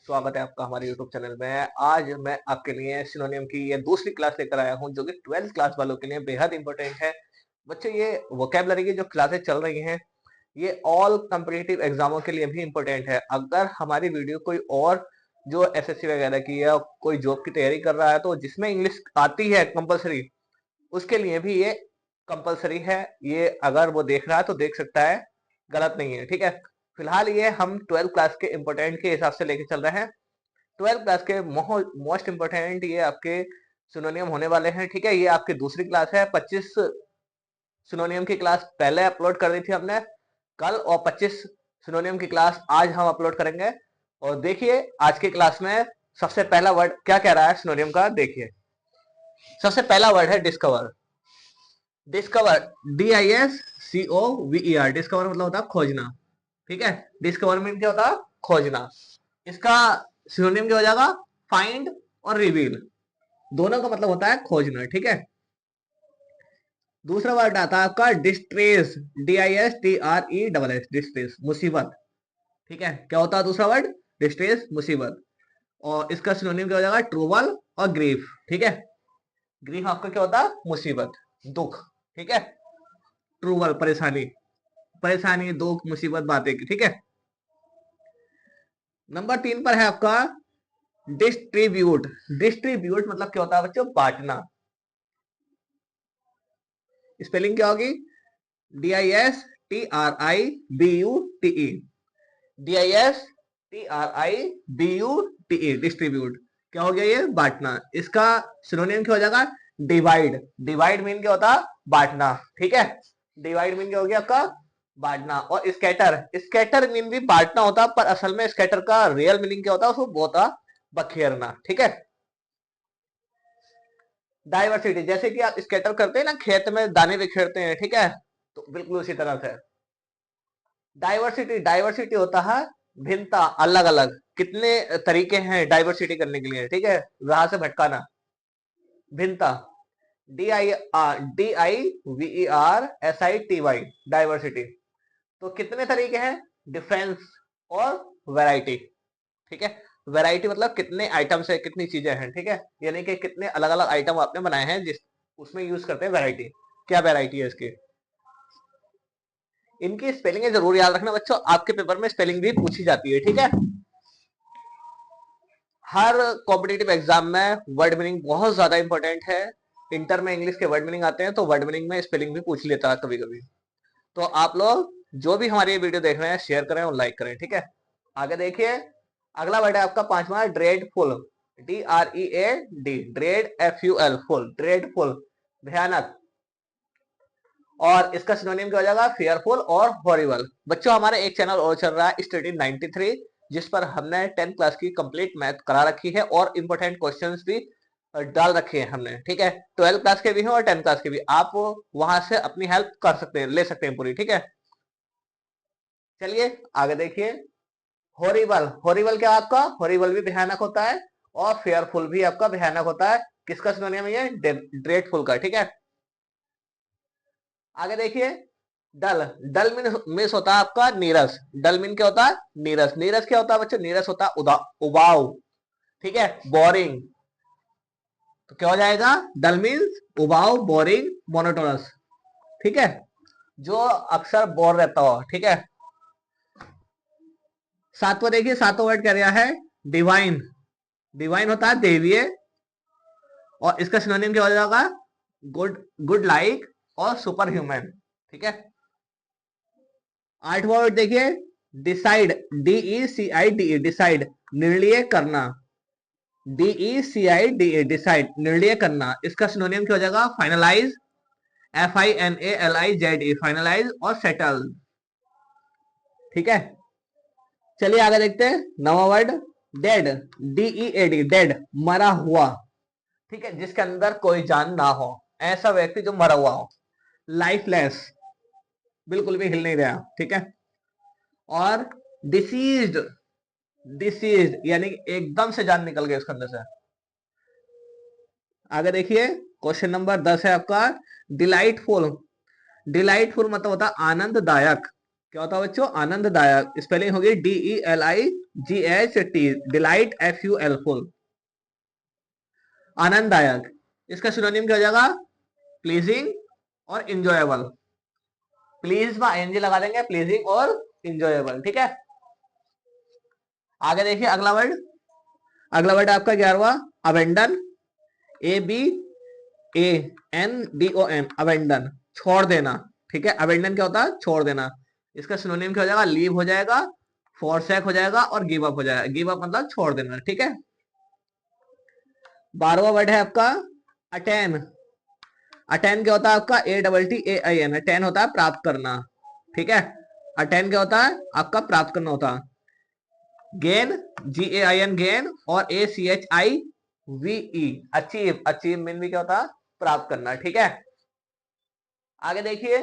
स्वागत है आपका हमारे YouTube चैनल में। आज मैं आपके लिए सिनोनियम की ये दूसरी क्लास लेकर आया हूं, जो कि 12th क्लास वालों के लिए बेहद इंपॉर्टेंट है। बच्चों, ये वोकेबलरी की जो क्लासेस चल रही हैं, ये ऑल कॉम्पिटिटिव एग्जामों के लिए भी इंपॉर्टेंट है। अगर हमारी वीडियो कोई और जो एसएससी वगैरह की या कोई जॉब की तैयारी कर रहा है, तो जिसमें इंग्लिश आती है कंपलसरी, उसके लिए भी ये कंपलसरी है। ये अगर वो देख रहा है तो देख सकता है, गलत नहीं है। ठीक है, फिलहाल ये हम 12th क्लास के इंपॉर्टेंट के हिसाब से लेके चल रहे हैं। 12th क्लास के मोस्ट इंपोर्टेंट ये आपके सिनोनियम होने वाले हैं। ठीक है, ये आपकी दूसरी क्लास है। 25 सिनोनियम की क्लास पहले अपलोड कर दी थी हमने कल, और 25 सिनोनियम की क्लास आज हम अपलोड करेंगे। और देखिए आज की क्लास में सबसे पहला वर्ड क्या कह रहा है सिनोनियम का। देखिए, सबसे पहला वर्ड है डिस्कवर। Discover, DISCOVER। डिस्कवर मतलब होता है खोजना। ठीक है, डिस्कवर मीन क्या होता है? खोजना। इसका सिनोनिम क्या हो जाएगा? फाइंड और रिवील, दोनों का मतलब होता है खोजना। ठीक है, दूसरा वर्ड आता है आपका डिस्ट्रेस। DISTRESS, डिस्ट्रेस, मुसीबत। ठीक है, क्या होता है दूसरा वर्ड? डिस्ट्रेस, मुसीबत। और इसका सिनोनिम क्या हो जाएगा? ट्रूवल और ग्रीफ। ठीक है, ग्रीफ आपका क्या होता है? मुसीबत, दुख। ठीक है, ट्रूवल परेशानी, परेशानी, दुख, मुसीबत, बातें की। ठीक है, नंबर 3 पर है आपका डिस्ट्रीब्यूट। डिस्ट्रीब्यूट मतलब क्या होता है बच्चों? बांटना। स्पेलिंग क्या होगी? DISTRIBUTE। DISTRIBUTE, distribute. क्या हो गया? ये बांटना। इसका सिनोनिम क्या हो जाएगा? डिवाइड। डिवाइड मीन क्या होता है? बांटना। ठीक है, डिवाइड मीन क्या हो गया आपका? बांटना। और स्कैटर, स्कैटर मीन भी बांटना होता है, पर असल में स्कैटर का रियल मीनिंग क्या होता है? उसको होता बखेरना। ठीक है, डाइवर्सिटी, जैसे कि आप स्कैटर करते हैं ना, खेत में दाने बिखेरते हैं। ठीक है, तो बिल्कुल उसी तरह से डाइवर्सिटी। डाइवर्सिटी होता है भिन्नता, अलग अलग। कितने तरीके हैं डाइवर्सिटी करने के लिए? ठीक है, राह से भटकाना, भिन्नता। DIVERSITY, diversity. तो कितने तरीके हैं? डिफरेंस और वैरायटी। ठीक है, वैरायटी मतलब कितने आइटम्स है, कितनी चीजें हैं। ठीक है, यानी कि कितने अलग अलग आइटम आपने बनाए हैं, जिस उसमें यूज करते हैं वैरायटी। क्या वैरायटी है इसकी? इनकी स्पेलिंग जरूर याद रखना बच्चों, आपके पेपर में स्पेलिंग भी पूछी जाती है। ठीक है, हर कॉम्पिटिटिव एग्जाम में वर्ड मीनिंग बहुत ज्यादा इंपॉर्टेंट है। इंटर में इंग्लिश के वर्ड मीनिंग आते हैं, तो वर्ड मीनिंग में स्पेलिंग भी पूछ लेता है कभी कभी। तो आप लोग जो भी हमारी वीडियो देख रहे हैं, शेयर करें और लाइक करें। ठीक है, आगे देखिए, अगला वर्ड है आपका पांचवा, dreadful. DREAD, dread, FUL, full, dreadful, भयानक। और इसका सिनोनिम क्या हो जाएगा? फेयरफुल और हॉरिबल। बच्चों, हमारा एक चैनल और चल रहा है, स्टडी 93, जिस पर हमने 10th क्लास की कंप्लीट मैथ करा रखी है और इंपॉर्टेंट क्वेश्चंस भी डाल रखे हैं हमने। ठीक है, 12th क्लास के भी हैं और 10th क्लास के भी। आप वहां से अपनी हेल्प कर सकते हैं, ले सकते हैं पूरी। ठीक है, चलिए आगे देखिए, हॉरिबल। हॉरिबल क्या आपका? हॉरिबल भी भयानक होता है और फेयरफुल भी आपका भयानक होता है। किसका सिनोनिम है ये? ड्रेडफुल का। ठीक है, आगे देखिए, डल। डल मीन मिस होता है आपका नीरस। डल मीन क्या होता है? नीरस। नीरस क्या होता है बच्चों? नीरस होता है उबाऊ। ठीक है, बोरिंग। तो क्या हो जाएगा? डल मीन्स उबाऊ, बोरिंग, मोनोटोनस। ठीक है, जो अक्सर बोर रहता हो। ठीक है, सातवां देखिए, सातवां वर्ड क्या रहा है? डिवाइन। डिवाइन होता है देवीय, और इसका सिनोनिम क्या हो जाएगा? गुड, गुड लाइक और सुपर ह्यूमन। ठीक है, आठवां वर्ड देखिए, डिसाइड। DECIDE, डिसाइड, निर्णय करना। DECIDE, डिसाइड, निर्णय करना। इसका सिनोनिम क्या हो जाएगा? फाइनलाइज, FINALIZE, फाइनलाइज और सेटल। ठीक है, चलिए आगे देखते हैं, नवा वर्ड डेड। DEAD, डेड, मरा हुआ। ठीक है, जिसके अंदर कोई जान ना हो, ऐसा व्यक्ति जो मरा हुआ हो। लाइफलेस, बिल्कुल भी हिल नहीं रहा। ठीक है, और डिसीज्ड। डिसीज्ड यानी एकदम से जान निकल गई उसके अंदर से। आगे देखिए, क्वेश्चन नंबर 10 है आपका, डिलाइटफुल। डिलाइटफुल मतलब होता है आनंददायक। क्या होता है बच्चों? आनंददायक। स्पेलिंग होगी DELI GHT, delight, FUL, full, आनंददायक। इसका सिनोनिम क्या हो जाएगा? प्लीजिंग और इंजॉयबल। प्लीज में ING लगा देंगे, प्लीजिंग और इंजॉयबल, ठीक है। आगे देखिए अगला वर्ड। अगला वर्ड आपका 11वां, अबेंडन, ABANDON, अबेंडन, छोड़ देना, ठीक है। अबेंडन क्या होता है? छोड़ देना। इसका सिनोनिम क्या हो जाएगा? लीव हो जाएगा, फॉरसैक हो जाएगा और गिव अप हो जाएगा। गिव अप मतलब छोड़ देना, ठीक है। 12वां वर्ड है आपका अटेन। अटेन क्या होता है आपका? ATTAIN, अटेन होता है प्राप्त करना, ठीक है। अटेन क्या होता है? आपका प्राप्त करना होता है। गेन, GAIN, गेन, और ACHIVE, अचीव। अचीव मीन भी क्या होता है? प्राप्त करना, ठीक है। आगे देखिए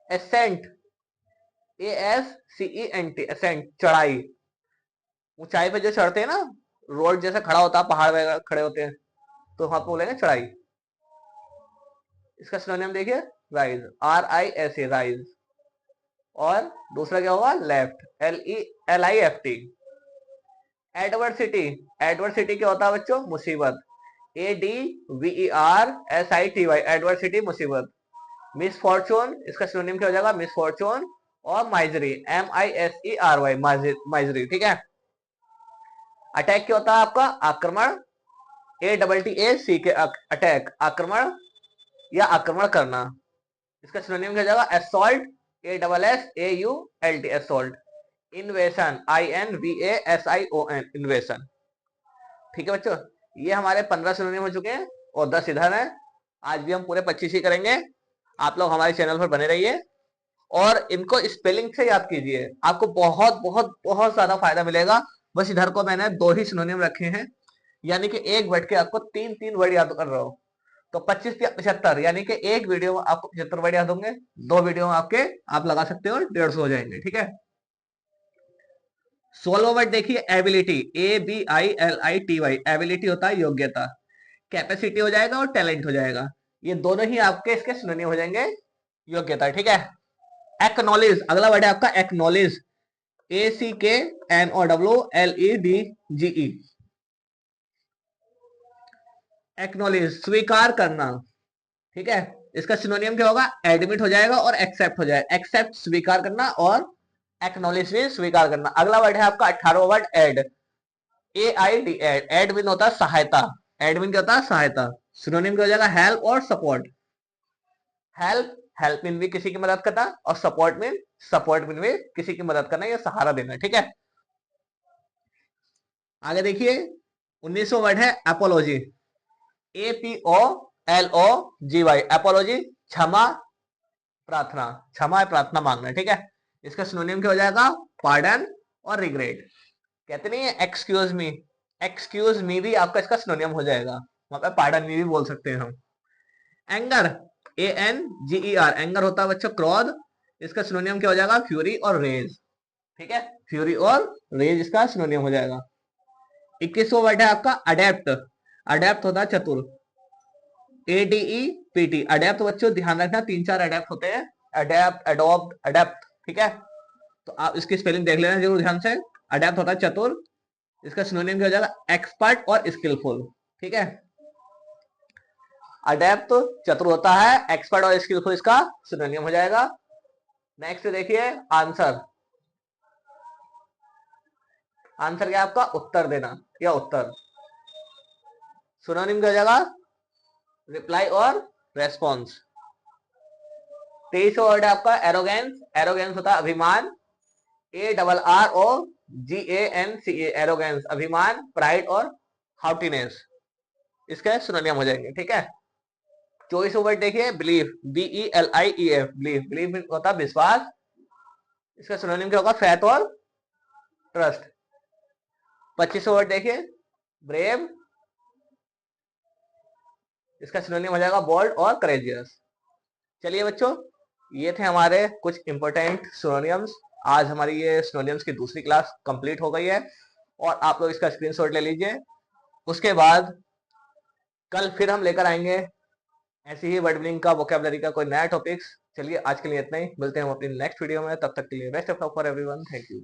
एसेंट, ASCENT, एसेंट, चढ़ाई। ऊंचाई पे जो चढ़ते हैं ना, रोड जैसे खड़ा होता है, पहाड़ वगैरह खड़े होते हैं, तो वहां पे बोलेंगे चढ़ाई। इसका सिनोनिम देखिए राइज, RISE, राइज। और दूसरा क्या होगा? Left, LIFT। एडवर्सिटी, एडवर्सिटी क्या होता है बच्चों? मुसीबत, ADVERSITY, एडवर्सिटी, मुसीबत। मिसफॉर्चून, इसका सिनोनिम क्या हो जाएगा? मिसफॉर्चून। और माइजरी, MISERY, माइजरी, ठीक है। अटैक क्या होता है आपका? आक्रमण, ATTAC, अटैक, आक्रमण या आक्रमण करना। इसका सिनोनिम क्या हो जाएगा? Assault, ASSAULT, assault. इन्वेशन, INVASION, इन्वेशन, ठीक है बच्चों। ये हमारे 15 सिनोनिम हो चुके हैं और 10 इधर हैं। आज भी हम पूरे 25 ही करेंगे। आप लोग हमारे चैनल पर बने रहिए और इनको स्पेलिंग से याद कीजिए, आपको बहुत बहुत बहुत ज्यादा फायदा मिलेगा। बस इधर को मैंने 2 ही सिनोनिम रखे हैं, यानी कि एक वर्ड के आपको 3-3 वर्ड याद कर रहा हूं। तो 25 या 75, यानी कि एक वीडियो में आपको 75 वर्ड याद होंगे, 2 वीडियो में आपके आप लगा सकते हो 150 हो जाएंगे, ठीक है। 16वां वर्ड देखिए एबिलिटी, ABILITY, एबिलिटी होता है योग्यता। कैपेसिटी हो जाएगा और टैलेंट हो जाएगा। ये दोनों ही आपके इसके सिनोनिम हो जाएंगे योग्यता, ठीक है। एक्नॉलेज, अगला वर्ड है आपका एक्नॉलेज, ACKNOWLEDGE, एक्नॉलेज, स्वीकार करना, ठीक है। इसका सिनोनियम क्या होगा? एडमिट हो जाएगा और एक्सेप्ट हो जाएगा। एक्सेप्ट, स्वीकार करना, और एक्नॉलेज भी स्वीकार करना। अगला वर्ड है आपका 18वां word aid, AID, aid. Admin होता है सहायता, एडमिन क्या होता है? सहायता। सिनोनिम क्या हो जाएगा? हेल्प और सपोर्ट। हेल्प, हेल्प मीन भी किसी की मदद करना, और सपोर्ट मीन भी किसी की मदद करना या सहारा देना, ठीक है। आगे देखिए 19वां वर्ड है एपोलॉजी, APOLOGY, एपोलॉजी, क्षमा प्रार्थना, क्षमा प्रार्थना मांगना, ठीक है। इसका सिनोनिम क्या हो जाएगा? पार्डन और रिग्रेट। कहते नहीं है एक्सक्यूज मी भी आपका इसका सिनोनिम हो जाएगा, वहां पे पार्डन मी भी बोल सकते हैं हम। एंगर, ANGER, एंगर होता है बच्चों क्रोध। इसका सिनोनिम क्या हो जाएगा? फ्यूरी और रेज, ठीक है। फ्यूरी और रेज इसका सिनोनिम हो जाएगा। 21वां वर्ड है आपका अडेप्ट, अडेप्ट होता है चतुर, ADEPT, अडेप्ट। बच्चों ध्यान रखना 3-4 अडेप्ट होते हैं, अडेप्ट, अडोप्ट, अडेप्ट, ठीक है। तो आप इसकी स्पेलिंग देख लेना जरूर ध्यान से। अडेप्ट होता है चतुर, इसका सिनोनिम क्या हो जाएगा? एक्सपर्ट और स्किलफुल, ठीक है। अडेप्ट चतुर होता है, एक्सपर्ट और स्किलफुल इसका सिनोनिम हो जाएगा। नेक्स्ट देखिए आंसर, आंसर क्या आपका? उत्तर देना या उत्तर। सिनोनिम क्या हो जाएगा? रिप्लाई और रेस्पॉन्स। 23वां वर्ड है आपका एरोगेंस, एरोगेंस होता है अभिमान, ARROGANCE, एरोगेंस, अभिमान, प्राइड और हाउटीनेस, इसके सिनोनिम हो जाएंगे, ठीक है। 24वां वर्ड देखिए बिलीफ, BELIEF, बिलीफ, बिलीफ होता है विश्वास। इसका सिनोनिम क्या होगा? फैथ और ट्रस्ट। 25वां वर्ड देखिए ब्रेव, इसका सिनोनिम हो जाएगा बोल्ड और करेजियस। चलिए बच्चों, ये थे हमारे कुछ इंपॉर्टेंट सिनोनिम्स। आज हमारी ये सिनोनिम्स की दूसरी क्लास कंप्लीट हो गई है और आप लोग इसका स्क्रीनशॉट ले लीजिए। उसके बाद कल फिर हम लेकर आएंगे ऐसी ही वर्ड मीनिंग का, वोकैबुलरी का कोई नया टॉपिक्स। चलिए आज के लिए इतना ही, मिलते हैं हम अपनी नेक्स्ट वीडियो में। तब तक के लिए best of luck for everyone, thank you.